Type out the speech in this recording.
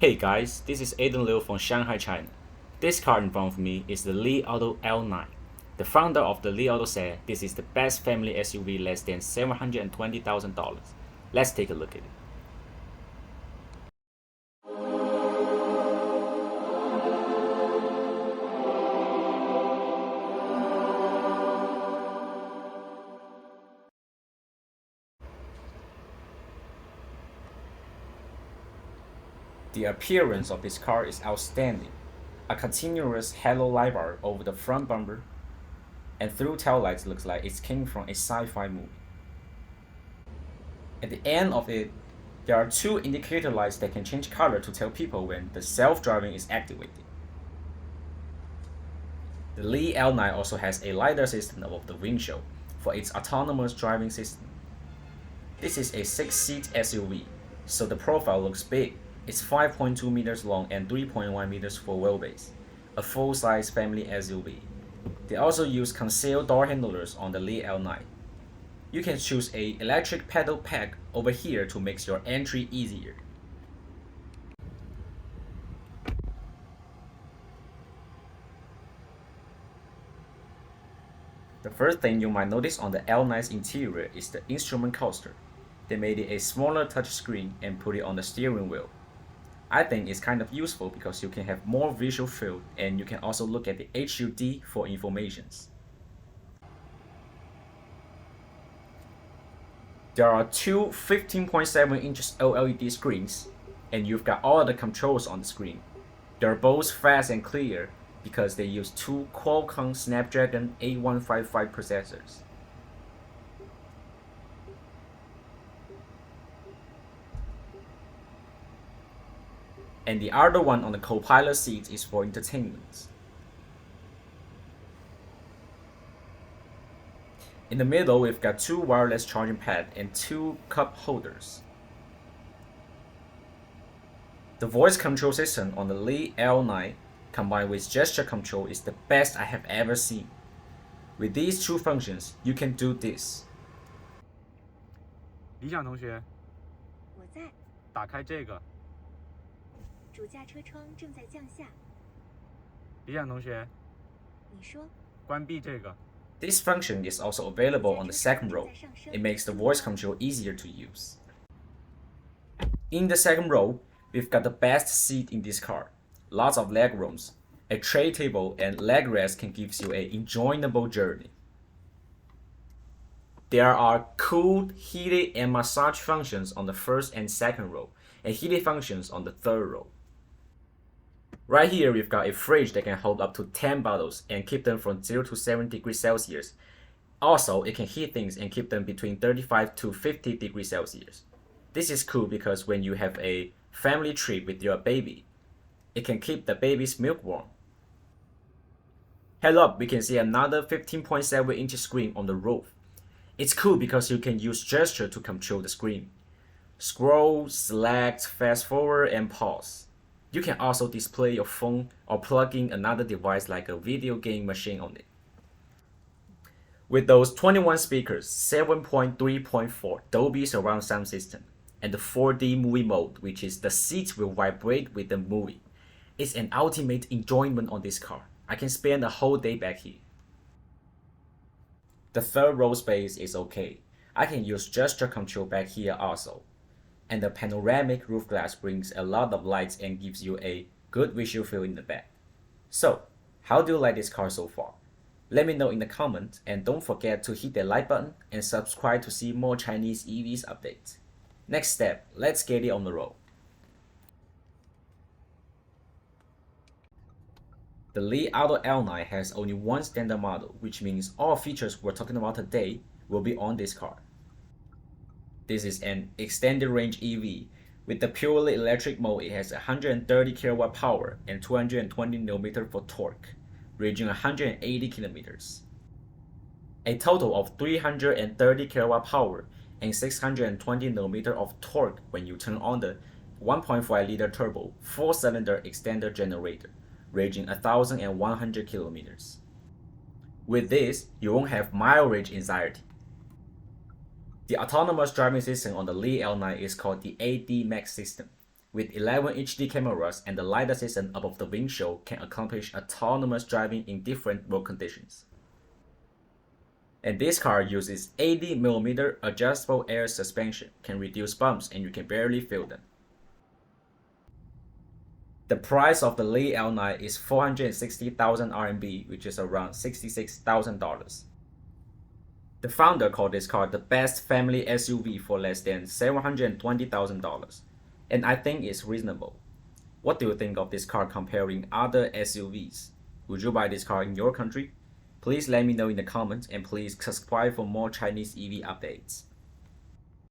Hey guys, this is Aiden Liu from Shanghai, China. This car in front of me is the Li Auto L9. The founder of the Li Auto said this is the best family SUV less than $720,000. Let's take a look at it. The appearance of this car is outstanding. A continuous halo lidar over the front bumper, and through taillights looks like it came from a sci-fi movie. At the end of it, there are two indicator lights that can change color to tell people when the self-driving is activated. The Li L9 also has a lidar system above the windshield for its autonomous driving system. This is a 6-seat SUV, so the profile looks big. It's 5.2 meters long and 3.1 meters for wheelbase, a full-size family SUV. They also use concealed door handlers on the Li L9. You can choose a electric pedal pack over here to make your entry easier. The first thing you might notice on the L9's interior is the instrument cluster. They made it a smaller touchscreen and put it on the steering wheel. I think it's kind of useful because you can have more visual field and you can also look at the HUD for informations. There are two 15.7 inches OLED screens, and you've got all the controls on the screen. They're both fast and clear because they use two Qualcomm Snapdragon 8155 processors. And the other one on the co-pilot seat is for entertainment. In the middle, we've got two wireless charging pads and two cup holders. The voice control system on the Li L9 combined with gesture control is the best I have ever seen. With these two functions, you can do this. 理想同学，我在。打开这个。主驾车窗正在降下。理想同学，你说。关闭这个。This function is also available on the second row. It makes the voice control easier to use. In the second row, we've got the best seat in this car. Lots of leg rooms. A tray table and leg rest can give you an enjoyable journey. There are cooled, heated, and massage functions on the first and second row, and heated functions on the third row. Right here, we've got a fridge that can hold up to 10 bottles and keep them from 0 to 7 degrees Celsius. Also, it can heat things and keep them between 35 to 50 degrees Celsius. This is cool because when you have a family trip with your baby, it can keep the baby's milk warm. Head up, we can see another 15.7 inch screen on the roof. It's cool because you can use gesture to control the screen. Scroll, select, fast forward, and pause. You can also display your phone or plug in another device like a video game machine on it. With those 21 speakers, 7.3.4 Dolby surround sound system, and the 4D movie mode, which is the seats will vibrate with the movie, it's an ultimate enjoyment on this car. I can spend a whole day back here. The third row space is okay. I can use gesture control back here also. And the panoramic roof glass brings a lot of lights and gives you a good visual feel in the back. So, how do you like this car so far? Let me know in the comments, and don't forget to hit the like button and subscribe to see more Chinese EVs updates. Next step, let's get it on the road. The Li Auto L9 has only one standard model, which means all features we're talking about today will be on this car. This is an extended range EV. With the purely electric mode, it has 130 kilowatt power and 220 Nm for torque, reaching 180 kilometers. A total of 330 kilowatt power and 620 Nm of torque when you turn on the 1.5 liter turbo 4-cylinder extender generator, ranging 1,100 kilometers. With this, you won't have mileage anxiety. The autonomous driving system on the Li L9 is called the AD Max system. with 11 HD cameras and the Lidar system above the windshield can accomplish autonomous driving in different road conditions. And this car uses 80mm adjustable air suspension, can reduce bumps and you can barely feel them. The price of the Li L9 is 460,000 RMB, which is around $66,000. The founder called this car the best family SUV for less than $720,000, and I think it's reasonable. What do you think of this car comparing other SUVs? Would you buy this car in your country? Please let me know in the comments and please subscribe for more Chinese EV updates.